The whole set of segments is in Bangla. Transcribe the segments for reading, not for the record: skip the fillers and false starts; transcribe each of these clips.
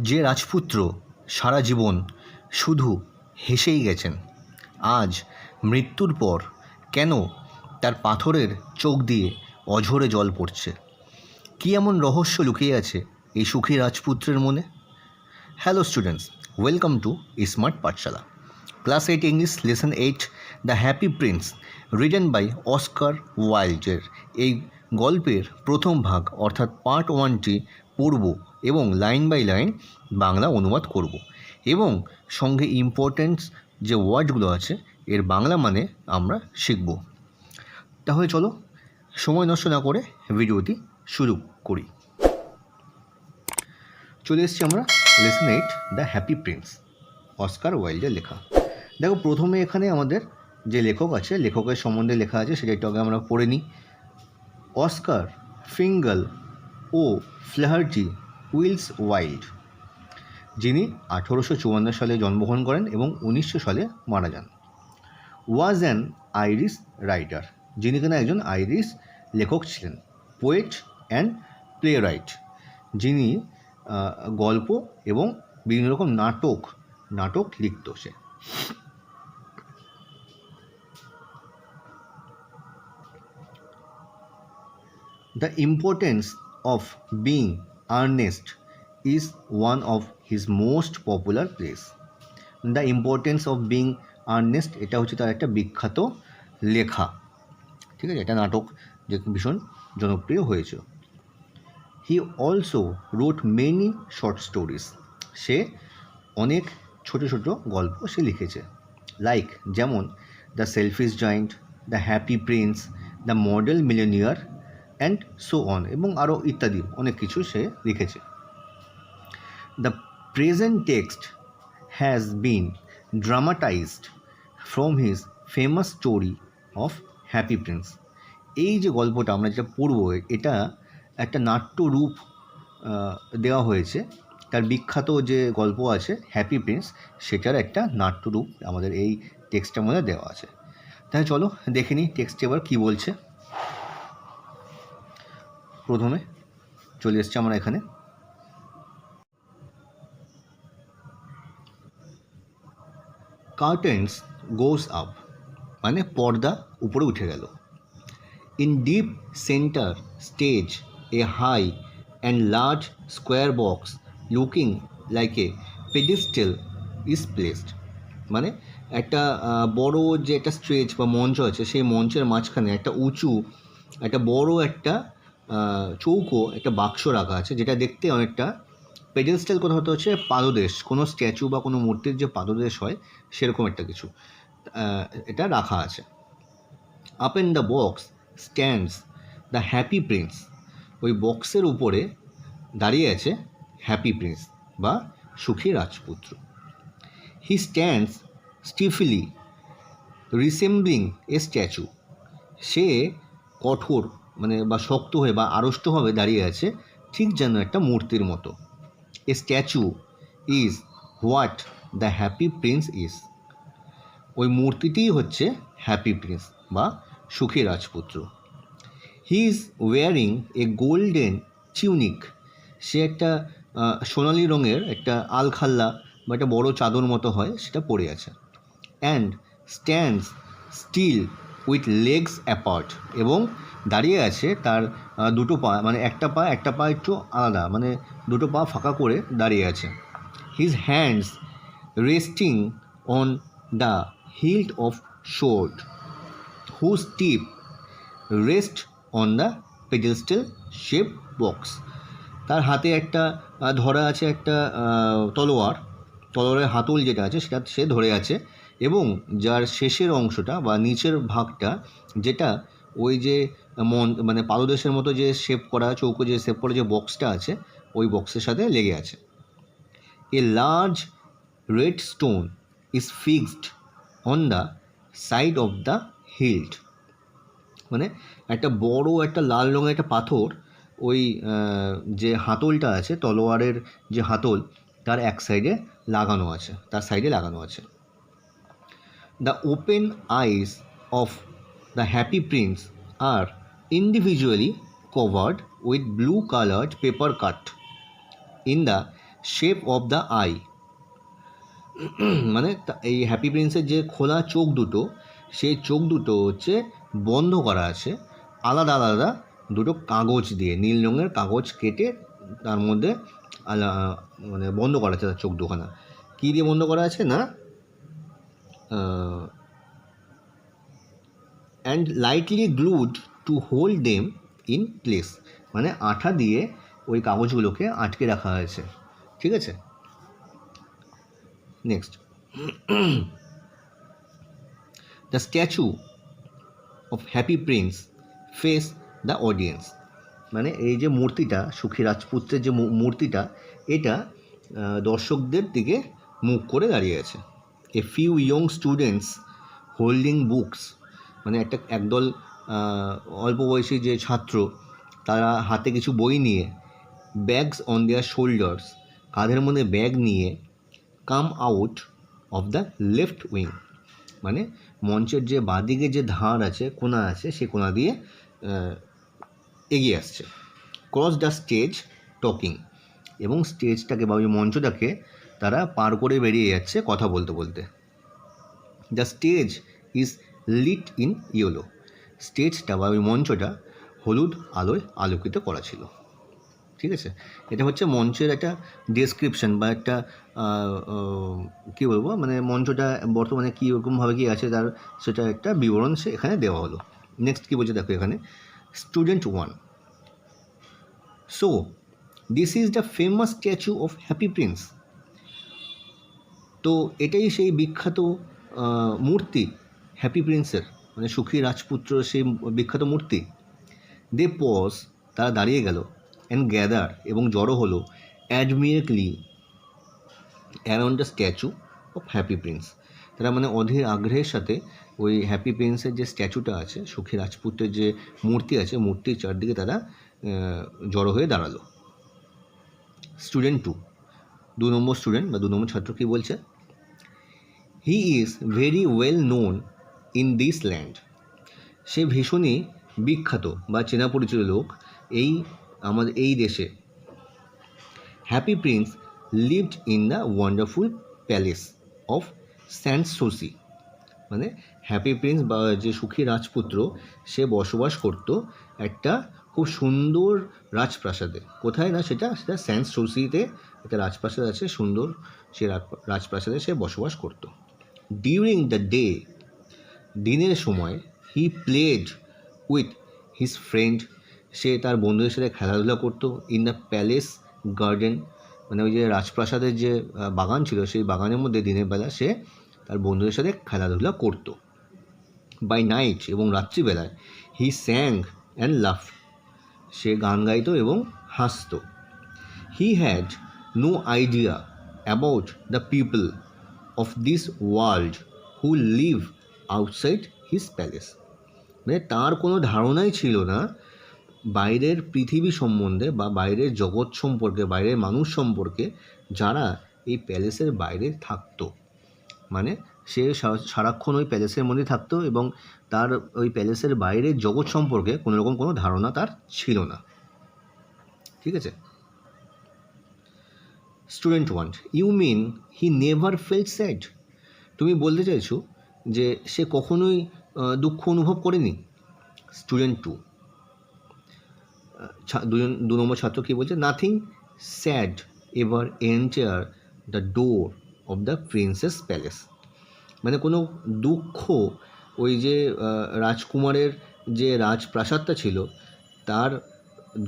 যে রাজপুত্র সারা জীবন শুধু হেসেই গেছেন, আজ মৃত্যুর পর কেন তার পাথরের চোখ দিয়ে অঝরে জল পড়ছে? কী এমন রহস্য লুকিয়ে আছে এই সুখী রাজপুত্রের মনে? Hello students, welcome to smart Pathshala. Class 8 English lesson 8 the happy prince, written by Oscar ওয়াইল্ডের এই গল্পের প্রথম ভাগ অর্থাৎ পার্ট 1টি পড়ব এবং লাইন বাই লাইন বাংলা অনুবাদ করব এবং সঙ্গে ইম্পর্টেন্স যে ওয়ার্ডগুলো আছে এর বাংলা মানে আমরা শিখব। তাহলে চলো সময় নষ্ট না করে ভিডিওটি শুরু করি। চলে এসেছি আমরা lesson 8 the happy prince, Oscar ওয়াইল্ডের লেখা। দেখো, প্রথমে এখানে আমাদের যে লেখক আছে, লেখকের সম্বন্ধে লেখা আছে সেটা একটু আগে আমরা পড়ে নিই। অস্কার ফিঙ্গাল ও ফ্ল্যাহার্টি উইলস ওয়াইল্ড, যিনি 1854 সালে জন্মগ্রহণ করেন এবং 1900 সালে মারা যান। ওয়াজ অ্যান আইরিশ রাইটার, যিনি কিনা একজন আইরিশ লেখক ছিলেন। পোয়েট অ্যান্ড প্লে রাইট, যিনি গল্প এবং বিভিন্ন রকম নাটক লিখত সে। The importance of being earnest is one of his most popular plays. The importance of being earnest এটা হচ্ছে তার একটা বিখ্যাত লেখা, ঠিক আছে? এটা নাটক যে ভীষণ জনপ্রিয় হয়েছে। He also wrote many short stories. সে অনেক ছোট ছোট গল্প সে লিখেছে, লাইক যেমন the selfish giant, the happy prince, the model millionaire and so on, এবং আরও ইত্যাদি অনেক কিছু সে লিখেছে। The present text has been dramatised from his famous story of happy prince. এই যে গল্পটা আমরা যেটা পড়ব, এটা একটা নাট্যরূপ দেওয়া হয়েছে। তার বিখ্যাত যে গল্প আছে হ্যাপি প্রিন্স, সেটার একটা নাট্যরূপ আমাদের এই টেক্সটের মধ্যে দেওয়া আছে। তাহলে চলো দেখে নিই টেক্সটে এবার কী বলছে। প্রথমে চলে এসছি আমরা এখানে। কার্টেন্স গোজ আপ, মানে পর্দা উপরে উঠে গেল। In deep centre stage a high and large square box looking like a pedestal is placed, মানে একটা বড় যে একটা স্টেজ বা মঞ্চ আছে, সেই মঞ্চের মাঝখানে একটা উঁচু একটা বড় একটা চৌকো একটা বাক্স রাখা আছে, যেটা দেখতে অনেকটা পেডেস্টাল, কথা হচ্ছে পাদদেশ, কোনো স্ট্যাচু বা কোনো মূর্তির যে পাদদেশ হয় সেরকম একটা কিছু এটা রাখা আছে। Up in the box stands the happy Prince, ওই বক্সের উপরে দাঁড়িয়ে আছে হ্যাপি প্রিন্স বা সুখী রাজপুত্র। হি স্ট্যান্ডস স্টিফলি রিসেম্বলিং এ স্ট্যাচু, সে কঠোর মানে বা শক্ত হয়ে বা আড়ষ্টভাবে দাঁড়িয়ে আছে, ঠিক যেন একটা মূর্তির মতো। A statue is what the happy prince is, ওই মূর্তিটিই হচ্ছে হ্যাপি প্রিন্স বা সুখী রাজপুত্র। He is wearing a golden tunic, সে একটা সোনালি রঙের একটা আলখাল্লা বা একটা বড় চাদর মতো হয় সেটা পরে আছে। And stands still with legs apart, এবং দাঁড়িয়ে আছে তার দুটো পা, মানে একটা পা একটু আলাদা, মানে দুটো পা ফাঁকা করে দাঁড়িয়ে আছে। His hands resting on the hilt of sword whose tip rest on the pedestal shape box, তার হাতে একটা ধরা আছে একটা তলোয়ারের হাতল যেটা আছে সেটা সে ধরে আছে, এবং যার শেষের অংশটা বা নিচের ভাগটা, যেটা ওই যে মানে পাদদেশের মতো যে শেপ করা চৌকো যে শেপ করা যে বক্সটা আছে, ওই বক্সের সাথে লেগে আছে। A large red stone is fixed on the side of the hilt, মানে একটা বড় একটা লাল রঙের একটা পাথর ওই যে হাতলটা আছে, তলোয়ারের যে হাতল, তার এক সাইডে লাগানো আছে, তার সাইডে লাগানো আছে। The open eyes of the happy prince are individually covered with blue coloured paper cut in the shape of the eye, মানে এই হ্যাপি প্রিন্সের যে খোলা চোখ দুটো, সেই চোখ দুটো হচ্ছে বন্ধ করা আছে আলাদা আলাদা দুটো কাগজ দিয়ে, নীল রঙের কাগজ কেটে তার মধ্যে মানে বন্ধ করা আছে তার চোখ দুখানা। কী দিয়ে বন্ধ করা আছে না, and lightly glued to hold them in place, মানে আঠা দিয়ে ওই কাগজগুলোকে আটকে রাখা হয়েছে। ঠিক আছে, next, the statue of happy Prince face the audience, মানে এই যে মূর্তিটা, সুখী রাজপুত্রের যে মূর্তিটা, এটা দর্শকদের দিকে মুখ করে দাঁড়িয়ে আছে। A few young students holding books, মানে একদল অল্প বয়সী যে ছাত্র, তারা হাতে কিছু বই নিয়ে, ব্যাগস অন দেয়ার শোল্ডার্স, কাঁধের মধ্যে ব্যাগ নিয়ে, come out of the left wing, মানে মঞ্চের যে বাঁদিকে যে ধার আছে, কোণা আছে, সে কোণা দিয়ে এগিয়ে আসছে। ক্রস দ্য স্টেজ টকিং, এবং স্টেজটাকে বা ওই মঞ্চটাকে তারা পার করে বেরিয়ে যাচ্ছে কথা বলতে বলতে। The stage is lit in yellow, স্টেজটা বা ওই মঞ্চটা হলুদ আলোয় আলোকিত করা ছিল। ঠিক আছে, এটা হচ্ছে মঞ্চের একটা ডেসক্রিপশন বা একটা কী বলবো, মানে মঞ্চটা বর্তমানে কীরকমভাবে কী আছে তার সেটা একটা বিবরণ সে এখানে দেওয়া হলো। নেক্সট কী বলছে দেখো এখানে, student 1, so this is the famous statue of happy Prince, তো এটাই সেই বিখ্যাত মূর্তি হ্যাপি প্রিন্সের, মানে সুখী রাজপুত্র সেই বিখ্যাত মূর্তি। দে পজ, তারা দাঁড়িয়ে গেল, অ্যান্ড গ্যাদার, এবং জড়ো হলো, admiringly around the statue of happy prince, তারা মানে অধীর আগ্রহের সাথে ওই হ্যাপি প্রিন্সের যে স্ট্যাচুটা আছে, সুখী রাজপুত্রের যে মূর্তি আছে, মূর্তির চারদিকে তারা জড়ো হয়ে দাঁড়ালো। স্টুডেন্ট 2, 2 নম্বর স্টুডেন্ট বা 2 নম্বর ছাত্র কী বলছে, he is very well known in this land, সে ভীষণই বিখ্যাত বা চেনা পরিচিত লোক এই আমাদের এই দেশে। Happy prince lived in the wonderful palace of Sanssouci, মানে হ্যাপি প্রিন্স বা যে সুখী রাজপুত্র, সে বসবাস করত একটা খুব সুন্দর রাজপ্রাসাদে। কোথায় না, সেটা স্যান্সোসিতে একটা রাজপ্রাসাদ আছে সুন্দর, সে রাজপ্রাসাদে সে বসবাস করত। ডিউরিং দ্য ডে, দিনের সময়, he played with his friend, সে তার বন্ধুদের সাথে খেলাধুলা করতো। ইন দ্য প্যালেস গার্ডেন, মানে ওই যে রাজপ্রাসাদের যে বাগান ছিল, সেই বাগানের মধ্যে দিনের বেলা সে তার বন্ধুদের সাথে খেলাধুলা করতো। বাই নাইট, এবং রাত্রিবেলায়, হি স্যাং অ্যান্ড লাফ, সে গান গাইতো এবং হাসতো। He had no idea about the people of this world who live outside his palace, মানে তার কোনো ধারণাই ছিল না বাইরের পৃথিবী সম্বন্ধে বা বাইরের জগৎ সম্পর্কে, বাইরের মানুষ সম্পর্কে, যারা এই প্যালেসের বাইরে থাকতো। মানে সে সারাক্ষণ ওই প্যালেসের মধ্যে থাকতো এবং তার ওই প্যালেসের বাইরের জগৎ সম্পর্কে কোনোরকম কোনো ধারণা তার ছিল না। ঠিক আছে, student 1, you mean he never felt sad, তুমি বলতে চাইছো যে সে কখনোই দুঃখ অনুভব করেনি। স্টুডেন্ট 2, 2 নম্বর ছাত্র কী বলছে, nothing sad ever enter the door of the princess palace, মানে কোনো দুঃখ ওই যে রাজকুমারের যে রাজপ্রাসাদটা ছিল তার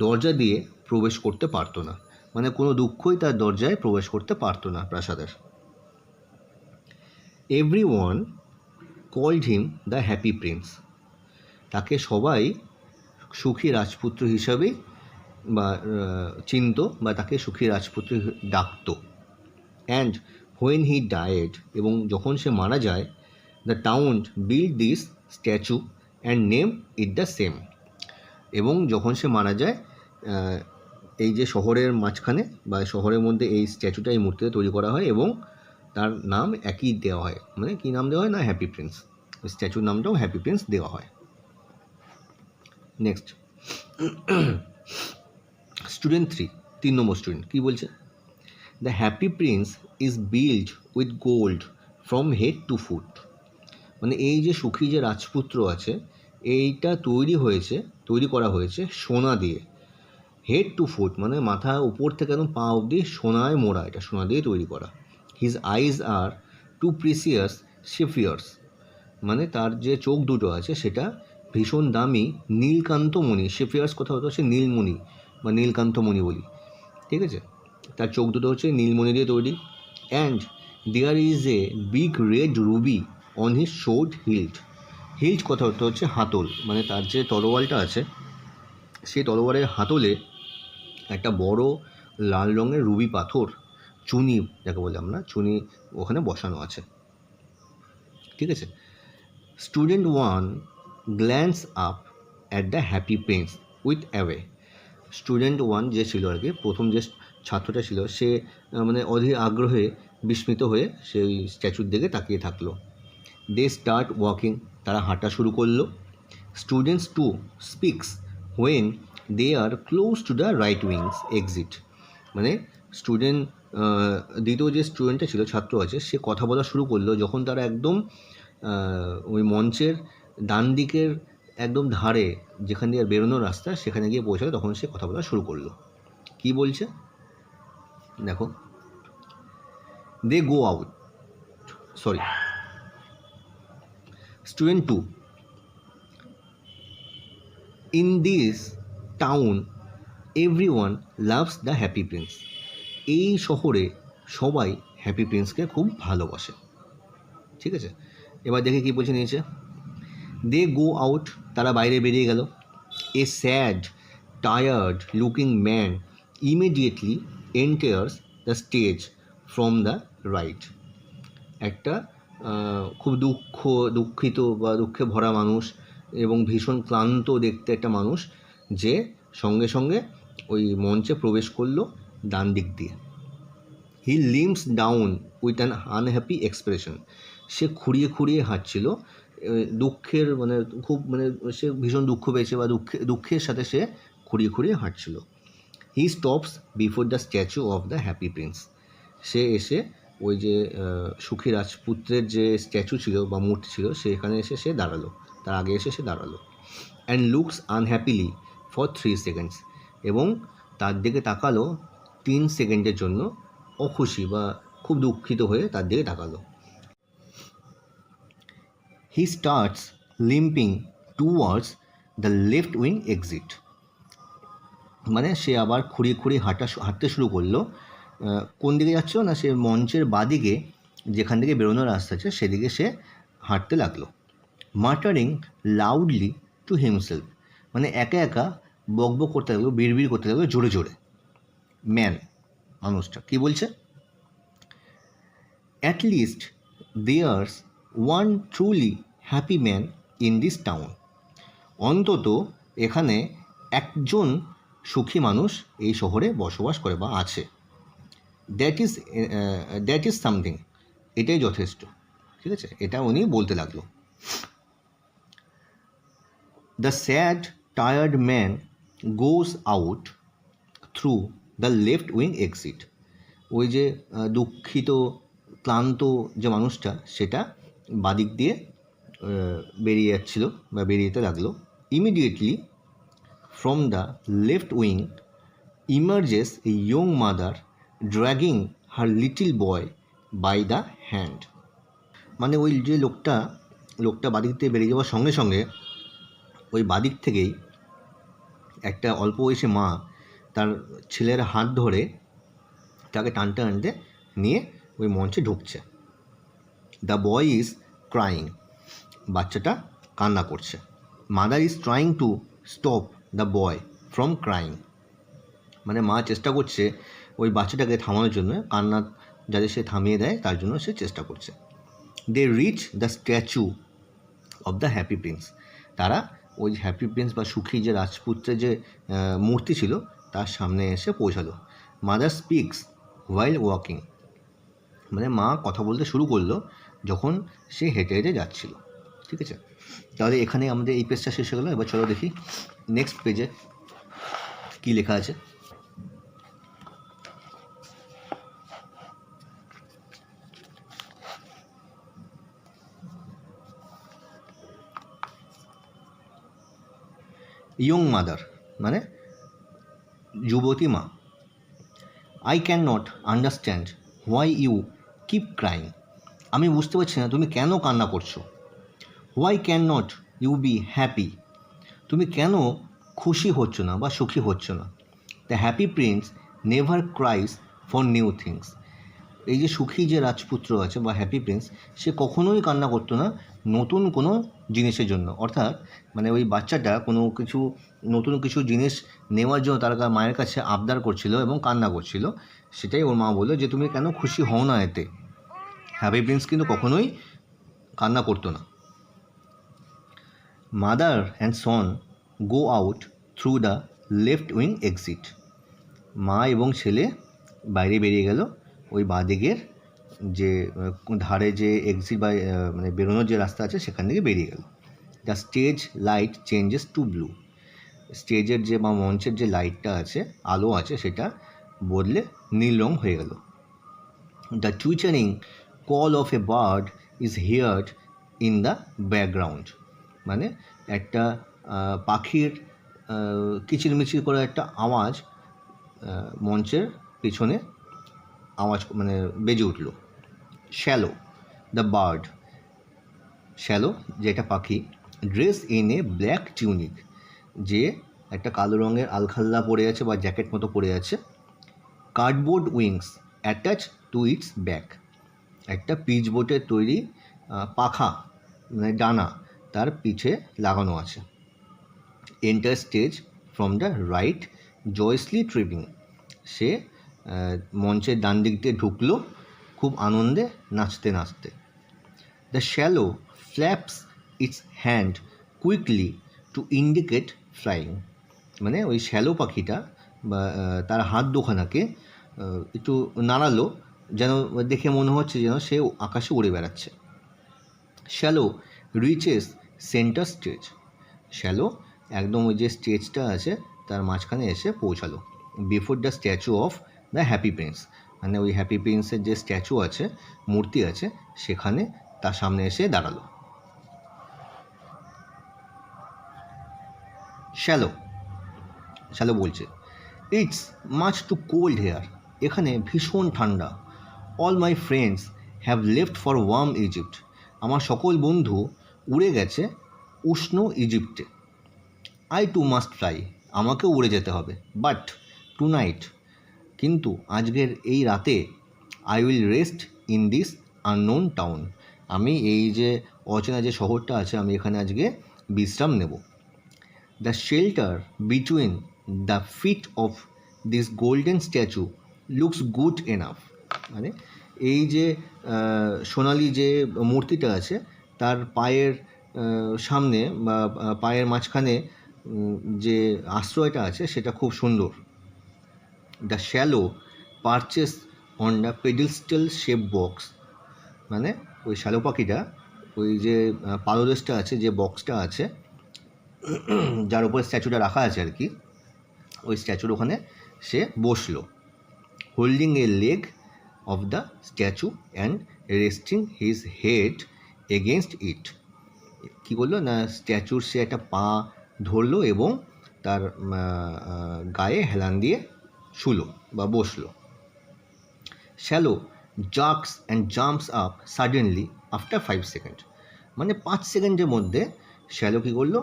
দরজা দিয়ে প্রবেশ করতে পারতো না, মানে কোনো দুঃখই তার দরজায় প্রবেশ করতে পারতো না প্রাসাদের। Everyone called him the happy prince, তাকে সবাই সুখী রাজপুত্র হিসাবে বা চিনত বা তাকে সুখী রাজপুত্র ডাকত। অ্যান্ড হোয়েন হি ডায়েড, এবং যখন সে মারা যায়, the town build this statue and name it the same, এবং যখন সে মারা যায় এই যে শহরের মাঝখানে বা শহরের মধ্যে এই স্ট্যাচুটা, এই মূর্তিটা তৈরি করা হয় এবং তার নাম একই দেওয়া হয়। মানে কী নাম দেওয়া হয় না, হ্যাপি প্রিন্স, স্ট্যাচুর নামটাও হ্যাপি প্রিন্স দেওয়া হয়। নেক্সট, স্টুডেন্ট 3, 3 নম্বর স্টুডেন্ট কী বলছে, the happy prince is build with gold from head to foot. মানে এই যে সুখী যে রাজপুত্র আছে, এইটা তৈরি করা হয়েছে সোনা দিয়ে। হেড টু ফুট মানে মাথা উপর থেকে একদম পা অবধি সোনায় মোড়া, এটা সোনা দিয়ে তৈরি করা। হিজ আইজ আর টু প্রিসিয়াস শেফিয়ার্স, মানে তার যে চোখ দুটো আছে সেটা ভীষণ দামি নীলকান্তমণি। শেফিয়ার্স কথা হচ্ছে নীলমণি বা নীলকান্তমণি বলি, ঠিক আছে। তার চোখ দুটো হচ্ছে নীলমণি দিয়ে তৈরি। And there is a big red ruby on his sword hilt. Hilt কথা হচ্ছে হাতল, মানে তার যে তলোয়ারটা আছে সেই তলোয়ারের হাতলে একটা বড় লাল রঙের রুবি পাথর, চুনি যাকে বলি আমরা, চুনি ওখানে বসানো আছে, ঠিক আছে। Student one glance up at the happy Prince with away. Student one যে ছিল আর কি, প্রথম যে ছাত্রটা ছিল, সে মানে অধীর আগ্রহে বিস্মিত হয়ে সেই স্ট্যাচুর দিকে তাকিয়ে থাকলো। দে স্টার্ট ওয়াকিং, তারা হাঁটা শুরু করলো। Students two speaks when they are close to the right wings exit. মানে স্টুডেন্ট দ্বিতীয় যে স্টুডেন্টটা ছিল, ছাত্র আছে, সে কথা বলা শুরু করলো যখন তারা একদম ওই মঞ্চের ডান দিকের একদম ধারে, যেখান দিয়ে বেরোনোর রাস্তা, সেখানে গিয়ে পৌঁছালো, তখন সে কথা বলা শুরু করলো। কি বলছে দেখো, they go out, sorry, student two, in this town everyone loves the happy prince. এই শহরে সবাই হ্যাপি প্রিন্সকে খুব ভালোবাসে, ঠিক আছে। এবার দেখে কী বলছে নিয়েছে, দে গো আউট, তারা বাইরে বেরিয়ে গেল। A sad tired looking man immediately enters the stage from the right. একটা খুব দুঃখিত বা দুঃখে ভরা মানুষ এবং ভীষণ ক্লান্ত দেখতে একটা মানুষ, যে সঙ্গে সঙ্গে ওই মঞ্চে প্রবেশ করলো ডান দিক দিয়ে। He limps down with an unhappy expression. সে খুঁড়িয়ে হাঁটছিল, দুঃখের মানে খুব মানে সে ভীষণ দুঃখ পেয়েছে বা দুঃখের সাথে সে খুঁড়িয়ে হাঁটছিল। He stops before the statue of the happy prince. সে এসে ওই যে সুখী রাজপুত্রের যে স্ট্যাচু ছিল বা মূর্তি ছিল, সেখানে এসে সে দাঁড়ালো, তার আগে এসে সে দাঁড়ালো। অ্যান্ড লুকস আনহ্যাপিলি ফর 3 seconds, এবং তার দিকে তাকালো 3 সেকেন্ডের জন্য, অখুশি বা খুব দুঃখিত হয়ে তার দিকে তাকালো। He starts limping towards the left wing exit. মানে সে আবার খুঁড়িয়ে হাঁটতে শুরু করলো। কোন দিকে যাচ্ছিল না, সে মঞ্চের বাদিকে যেখান থেকে বেরোনোর রাস্তা আছে সেদিকে সে হাঁটতে লাগলো। মাটারিং লাউডলি টু হিমসেলফ, মানে একা বকবক করতে লাগলো, বিড়বিড় করতে লাগলো জোরে জোরে। ম্যান, মানুষটা কী বলছে, at least there's one truly happy man in this town. অন্তত এখানে একজন সুখী মানুষ এই শহরে বসবাস করে বা আছে। দ্যাট ইজ সামথিং, এটাই যথেষ্ট, ঠিক আছে। এটা উনি বলতে লাগলো। The sad tired man goes out through the left wing exit. ওই যে দুঃখিত ক্লান্ত যে মানুষটা, সেটা বাদিক দিয়ে বেরিয়ে যাচ্ছিল বা বেরিয়ে যেতে লাগলো। Immediately from the left wing emerges a young mother dragging her little boy by the hand. মানে ওই যে লোকটা বাদিক থেকে বেরিয়ে যাওয়ার সঙ্গে সঙ্গে ওই বাদিক থেকেই একটা অল্প বয়সী মা তার ছেলের হাত ধরে তাকে টানতে নিয়ে ওই মঞ্চে ঢুকছে। দ্য বয় ইজ ক্রাইং, বাচ্চাটা কান্না করছে। Mother is trying to stop the boy from crying, মানে মা চেষ্টা করছে ওই বাচ্চাটাকে থামানোর জন্য, কান্না যাতে সে থামিয়ে দেয় তার জন্য সে চেষ্টা করছে। They reach the statue of the happy prince. তারা ওই হ্যাপি প্রিন্স বা সুখী যে রাজপুত্রের যে মূর্তি ছিল তার সামনে এসে পৌঁছালো। মাদার স্পিক্স হোয়াইল ওয়াকিং, মানে মা কথা বলতে শুরু করলো যখন সে হেঁটে যাচ্ছিল, ঠিক আছে। তাহলে এখানে আমাদের এই পেজটা শেষ হয়ে গেলো। এবার চলো দেখি নেক্সট পেজে কী লেখা আছে। ইয়ং মাদার মানে যুবতী মা। I can not understand why you keep crying, আমি বুঝতে পারছি না তুমি কেন কান্না করছো। Why can not you be happy, তুমি কেন খুশি হচ্ছ না বা সুখী হচ্ছ না। The happy prince never cries for new things, এই যে সুখী যে রাজপুত্র আছে বা হ্যাপি প্রিন্স, সে কখনোই কান্না করতো না নতুন কোনো জিনিসের জন্য। অর্থাৎ মানে ওই বাচ্চাটা কোনো কিছু নতুন কিছু জিনিস নেওয়ার জন্য তার মায়ের কাছে আবদার করছিল এবং কান্না করছিল, সেটাই ওর মা বললো যে তুমি কেন খুশি হও না এতে। হ্যাপি প্রিন্স কিন্তু কখনোই কান্না করতো না। Mother and Son go out through the left wing exit, মা এবং ছেলে বাইরে বেরিয়ে গেল ওই বাঁদিকের যে ধারে যে এক্সিট বা মানে বেরোনোর যে রাস্তা আছে সেখান থেকে বেরিয়ে গেল। The stage light changes to blue, স্টেজের যে বা মঞ্চের যে লাইটটা আছে, আলো আছে, সেটা বদলে নীল রং হয়ে গেল। The twittering call of a bird is heard in the background, মানে একটা পাখির কিচিরমিচির করে একটা আওয়াজ মঞ্চের পিছনে আওয়াজ মানে বেজে উঠল। শ্যালো দ্য বার্ড, শ্যালো যেটা পাখি, dress in a black tunic, যে একটা কালো রঙের আলখাল্লা পরে আছে বা জ্যাকেট মতো পরে আছে। Cardboard wings attach to its back, একটা পিচ বোর্ডের তৈরি পাখা মানে ডানা তার পিছে লাগানো আছে। Enter stage from the right joyously tripping, সে মঞ্চের ডান দিক দিয়ে ঢুকলো খুব আনন্দে নাচতে নাচতে। The swallow flaps its hand quickly to indicate flying, মানে ওই শ্যালো পাখিটা বা তার হাত দুখানাকে একটু নাড়ালো যেন দেখে মনে হচ্ছে যেন সে আকাশে উড়ে বেড়াচ্ছে। Swallow reaches centre stage, swallow একদম ওই যে স্টেজটা আছে তার মাঝখানে এসে পৌঁছালো। Before the statue of the happy prince, মানে ওই হ্যাপি প্রিন্সের যে স্ট্যাচু আছে, মূর্তি আছে, সেখানে তার সামনে এসে দাঁড়ালো। শ্যালো, শ্যালো বলছে, it's much too cold here, এখানে ভীষণ ঠান্ডা। All my friends have left for warm Egypt, আমার সকল বন্ধু উড়ে গেছে উষ্ণ ইজিপ্টে। আই টু মাস্ট ফ্লাই, আমাকেও উড়ে যেতে হবে। বাট টু নাইট, কিন্তু আজকের এই রাতে, I will rest in this unknown town, আমি এই যে অচেনা যে শহরটা আছে আমি এখানে আজকে বিশ্রাম নেব। The shelter between the feet of this golden statue looks good enough, মানে এই যে সোনালি যে মূর্তিটা আছে তার পায়ের সামনে বা পায়ের মাঝখানে যে আশ্রয়টা আছে সেটা খুব সুন্দর। The shallow purchase on the pedestal shape box, মানে ওই শ্যালো পাখিটা ওই যে পাদদেশটা আছে, যে বক্সটা আছে যার উপরে স্ট্যাচুটা রাখা আছে আর কি, ওই স্ট্যাচুর ওখানে সে বসলো। Holding a leg of the statue and resting his head against it, কী করলো না স্ট্যাচুর সে একটা পা ধরলো এবং তার গায়ে হেলান দিয়ে শুলো বা বসলো। Swallow jerks and jumps up suddenly after 5 second, মানে 5 সেকেন্ডের মধ্যে শ্যালো কী করলো,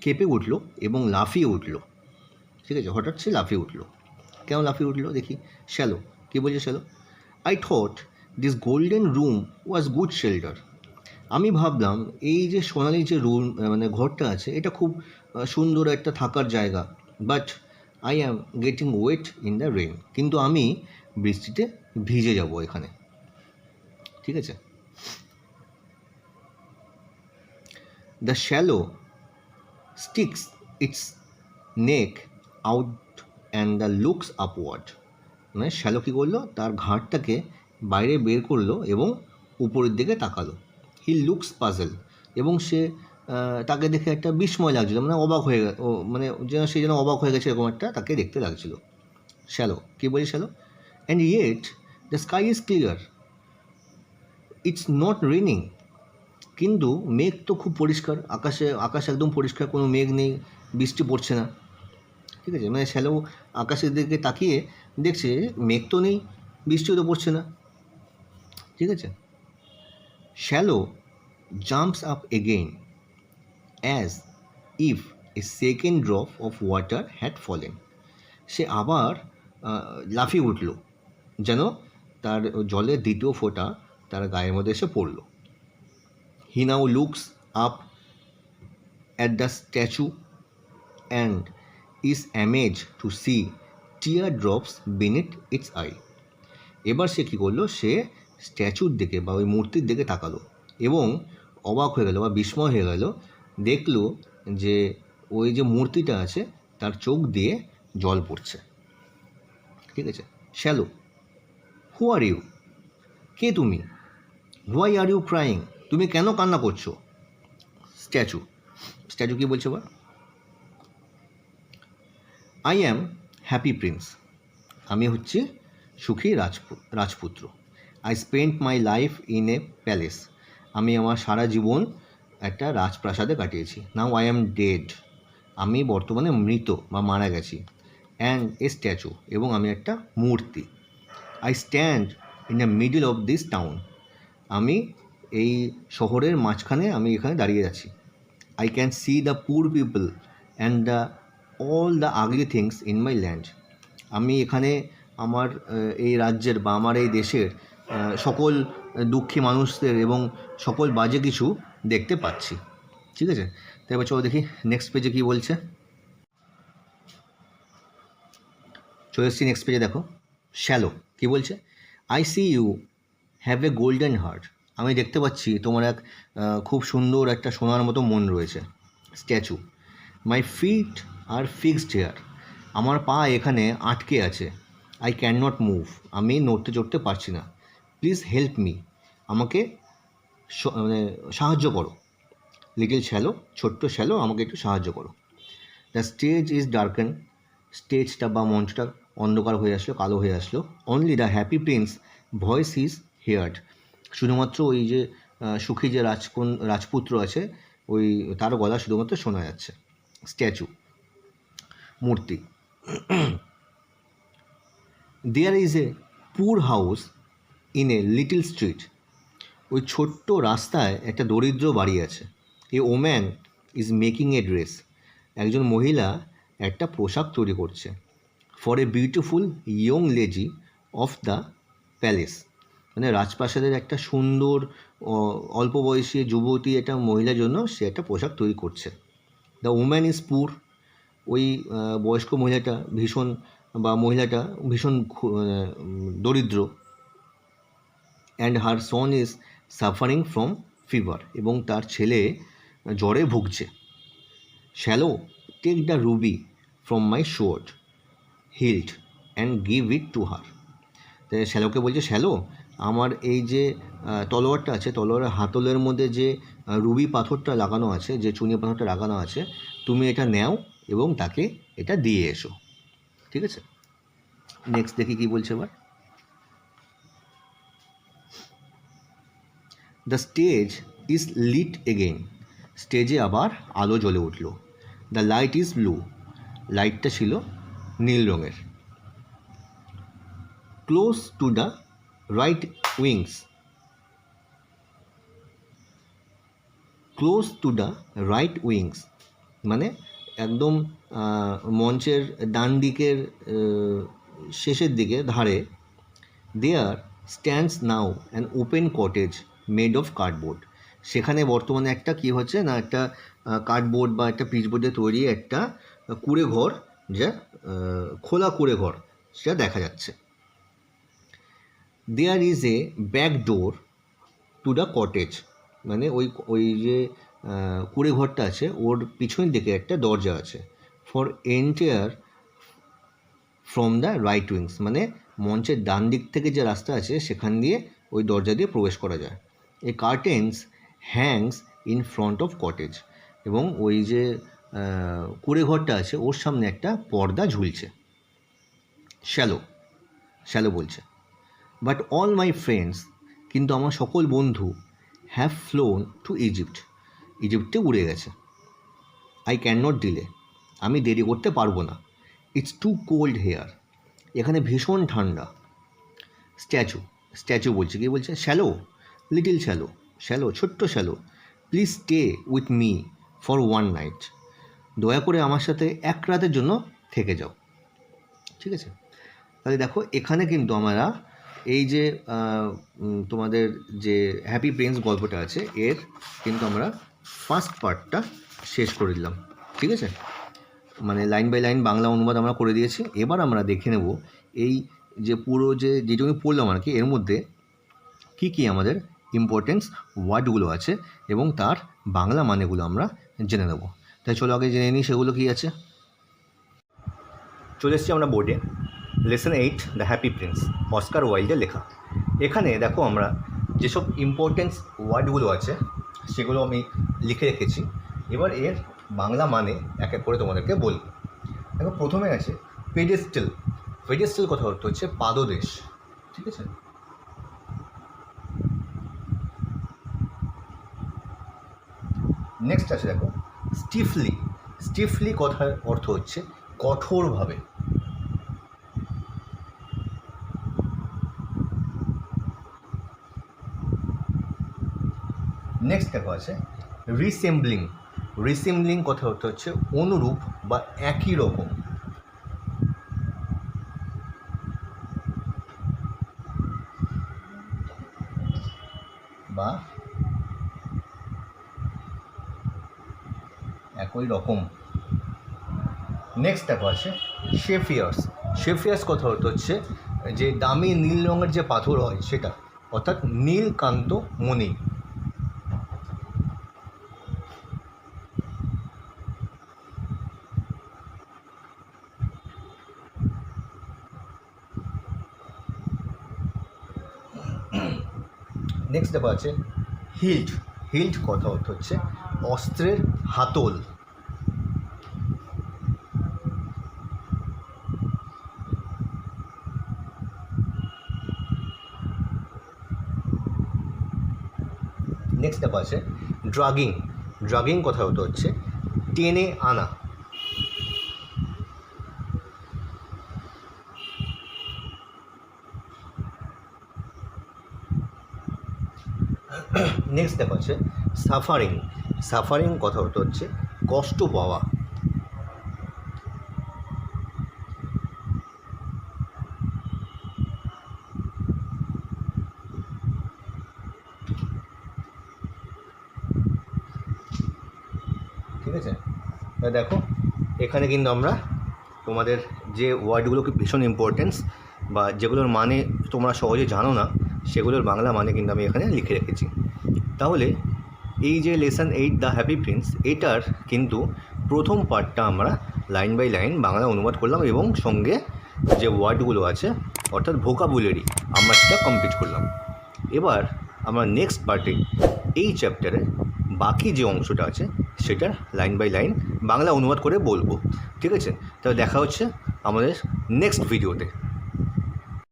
কেঁপে উঠলো এবং লাফিয়ে উঠলো। ঠিক আছে, হঠাৎ সে লাফিয়ে উঠলো। কেন লাফিয়ে উঠলো দেখি। শ্যালো কী বলছে shallow, I thought this golden room was good shelter, আমি ভাবলাম এই যে সোনালি যে রুম মানে ঘরটা আছে এটা খুব সুন্দর একটা থাকার জায়গা। But I am getting wet in the rain, কিন্তু আমি বৃষ্টিতে ভিজে যাব এখানে। ঠিক আছে। The swallow sticks its neck out and the looks upward, মানে শ্যালো কী করলো, তার ঘাড়টাকে বাইরে বের করলো এবং উপরের দিকে তাকালো। হি লুকস পাজল, এবং সে তাকে দেখে একটা বিস্ময় লাগছিলো, মানে অবাক হয়ে মানে যেন সে যেন অবাক হয়ে গেছে এরকম একটা তাকে দেখতে লাগছিলো। শ্যালো কী বলি shallow, and yet the sky is clear, it's not raining, কিন্তু মেঘ তো খুব পরিষ্কার, আকাশ একদম পরিষ্কার, কোনো মেঘ নেই, বৃষ্টি পড়ছে না, ঠিক আছে, মানে শ্যালো আকাশের দিকে তাকিয়ে দেখছে মেঘ তো নেই, বৃষ্টিও তো পড়ছে না, ঠিক আছে। Swallow jumps up again as if a second drop of water had fallen. সে আবার লাফিয়ে উঠল, যেন তার জলের দ্বিতীয় ফোঁটা তার গায়ের মধ্যে এসে পড়ল। He now looks up at the statue and is amazed to see teardrops beneath its eye. এবার সে কী করলো, সে স্ট্যাচুর দিকে বা ওই মূর্তির দিকে তাকালো এবং অবাক হয়ে গেল বা বিস্ময় হয়ে গেল, দেখলো যে ওই যে মূর্তিটা আছে তার চোখ দিয়ে জল পড়ছে, ঠিক আছে। শ্যালো, হু আর ইউ, কে তুমি? হোয়াই আর ইউ ক্রাইং, তুমি কেন কান্না করছো? স্ট্যাচু, স্ট্যাচু কী বলছে? বা আই অ্যাম হ্যাপি প্রিন্স, আমি হচ্ছি সুখী রাজপুত্র। I spent my life in a palace, আমি আমার সারা জীবন একটা রাজপ্রাসাদে কাটিয়েছি। নাও আই অ্যাম ডেড, আমি বর্তমানে মৃত বা মারা গেছি। অ্যান্ড এ স্ট্যাচু, এবং আমি একটা মূর্তি। I stand in the middle of this town, আমি এই শহরের মাঝখানে আমি এখানে দাঁড়িয়ে আছি। I can see the poor people and all the ugly things in my land. আমি এখানে আমার এই রাজ্যের বা আমার এই দেশের সকল দুঃখী মানুষদের এবং সকল বাজে কিছু দেখতে পাচ্ছি, ঠিক আছে। তো এবার চলো দেখি নেক্সট পেজে কী বলছে। চলে এসেছি নেক্সট পেজে, দেখো শ্যালো কী বলছে। I see you have a golden heart, আমি দেখতে পাচ্ছি তোমার এক খুব সুন্দর একটা সোনার মতো মন রয়েছে। Statue, my feet are fixed here, আমার পা এখানে আটকে আছে। আই ক্যান নট মুভ, আমি নড়তে চড়তে পারছি না। প্লিজ হেল্প মি, আমাকে মানে সাহায্য করো। লিটল শ্যালো, ছোট্ট শ্যালো, আমাকে একটু সাহায্য করো। দ্য স্টেজ ইজ ডার্কেন, স্টেজটা বা মঞ্চটা অন্ধকার হয়ে আসলো, কালো হয়ে আসলো। Only the happy Prince voice is heard, শুধুমাত্র ওই যে সুখী যে রাজপুত্র আছে ওই তার গলা শুধুমাত্র শোনা যাচ্ছে। স্ট্যাচু, মূর্তি, দেয়ার ইজ এ পুর house in a little street, ওই ছোট্ট রাস্তায় একটা দরিদ্র বাড়ি আছে। A woman is making A dress, একজন মহিলা একটা পোশাক তৈরি করছে। For a beautiful young lady of the palace, মানে রাজপ্রাসাদের একটা সুন্দর অল্প বয়সী যুবতী একটা মহিলার জন্য সে একটা পোশাক তৈরি করছে। দ্য ওম্যান ইজ পুর, ওই বয়স্ক মহিলাটা মহিলাটা ভীষণ দরিদ্র। And her son is suffering from fever, এবং তার ছেলে জ্বরে ভুগছে। Swallow, take the ruby from my sword hilt and give it to her. শ্যালোকে বলছে, শ্যালো, আমার এই যে তলোয়ারটা আছে, তলোয়ারের হাতলের মধ্যে যে রুবি পাথরটা লাগানো আছে, যে চুনি পাথরটা লাগানো আছে, তুমি এটা নাও এবং তাকে এটা দিয়ে এসো, ঠিক আছে। নেক্সট দেখি কী বলছে এবার। The stage is lit again, স্টেজে আবার আলো জ্বলে উঠল। দ্য লাইট ইজ ব্লু, লাইটটা ছিল নীল রঙের। Close to the right wings, close to the right wings, মানে একদম মঞ্চের ডান দিকের শেষের দিকে ধারে। There stands now an open cottage made of cardboard, সেখানে বর্তমানে একটা কী হচ্ছে না, একটা কার্ডবোর্ড বা একটা পিচবোর্ডে তৈরি একটা কুঁড়ে ঘর, যা খোলা কুঁড়ে ঘর, সেটা দেখা যাচ্ছে। There is a back door to the cottage, মানে ওই যে কুঁড়ে ঘরটা আছে ওর পিছনের দিকে একটা দরজা আছে। For enter from the right wings, মানে মঞ্চের ডান দিক থেকে যে রাস্তা আছে সেখান দিয়ে ওই দরজা দিয়ে প্রবেশ করা যায়। A curtains hangs in front of cottage, এবং ওই যে কুঁড়ে ঘরটা আছে ওর সামনে একটা পর্দা ঝুলছে। শ্যালো, শ্যালো বলছে, বাট অল মাই ফ্রেন্ডস, কিন্তু আমার সকল বন্ধু, হ্যাভ ফ্লোন টু ইজিপ্ট, ইজিপ্টে উড়ে গেছে। আই ক্যান নট ডিলে, আমি দেরি করতে পারবো না। ইটস টু কোল্ড হেয়ার, এখানে ভীষণ ঠান্ডা। স্ট্যাচু, স্ট্যাচু বলছে, কি বলছে? শ্যালো, লিটিল শ্যালো, শ্যালো ছোট্ট shallow, please stay with me for one night, দয়া করে আমার সাথে এক রাতের জন্য থেকে যাও। ঠিক আছে, তাহলে দেখো এখানে কিন্তু আমরা এই যে তোমাদের যে হ্যাপি প্রিন্স গল্পটা আছে এর কিন্তু আমরা ফার্স্ট পার্টটা শেষ করে দিলাম। ঠিক আছে, মানে লাইন বাই লাইন বাংলা অনুবাদ আমরা করে দিয়েছি। এবার আমরা দেখে নেব এই যে পুরো যেটুকু পড়লাম আর কি, এর মধ্যে কি কি আমাদের ইম্পর্টেন্স ওয়ার্ডগুলো আছে এবং তার বাংলা মানেগুলো আমরা জেনে নেব। তাই চলো আগে জেনে নিই সেগুলো কী আছে। চলে এসেছি আমরা বোর্ডে, lesson 8 the happy prince, Oscar ওয়াইল্ডের লেখা। এখানে দেখো আমরা যেসব ইম্পর্টেন্স ওয়ার্ডগুলো আছে সেগুলো আমি লিখে রেখেছি। এবার এর বাংলা মানে এক এক করে তোমাদেরকে বলবো। দেখো প্রথমে আছে পেডেস্টেল। পেডেস্টেল কথা হচ্ছে পাদদেশ। ঠিক আছে, নেক্সট আছে দেখো স্টিফলি। স্টিফলি কথার অর্থ হচ্ছে কঠোরভাবে। নেক্সট দেখো আছে রিসেম্বলিং। রিসেম্বলিং কথা অর্থ হচ্ছে অনুরূপ বা একই রকম। বা একই রকম। নেক্সট দেখো আছে শেফিয়ার্স। শেফিয়ার্স কথা অর্থ হচ্ছে যে দামি নীল রঙের যে পাথর হয় সেটা, অর্থাৎ নীলকান্ত মণি। নেক্সট দেখো আছে হিল্ট। হিল্ট কথা অর্থ হচ্ছে অস্ত্রের হাতল। নেক্সট দেখো আছে ড্রাগিং। ড্রাগিং কথা অর্থ হচ্ছে টেনে আনা। নেক্সট দেখো আছে সাফারিং। সাফারিং কথা অর্থ হচ্ছে কষ্ট পাওয়া। ঠিক আছে, দেখো এখানে কিন্তু আমরা তোমাদের যে ওয়ার্ডগুলো ভীষণ ইম্পর্টেন্স বা যেগুলোর মানে তোমরা সহজে জানো না সেগুলোর বাংলা মানে কিন্তু আমি এখানে লিখে রেখেছি। তাহলে এই যে লেসন 8 দ্য হ্যাপি প্রিন্স, এটার কিন্তু প্রথম পার্টটা আমরা লাইন বাই লাইন বাংলা অনুবাদ করলাম এবং সঙ্গে যে ওয়ার্ডগুলো আছে অর্থাৎ ভোকাবুলারি আমরা সেটা কমপ্লিট করলাম। এবার আমরা নেক্সট পার্টে এই চ্যাপ্টারে বাকি যে অংশটা আছে সেটার লাইন বাই লাইন বাংলা অনুবাদ করে বলবো। ঠিক আছে, তাহলে দেখা হচ্ছে আমাদের নেক্সট ভিডিওতে।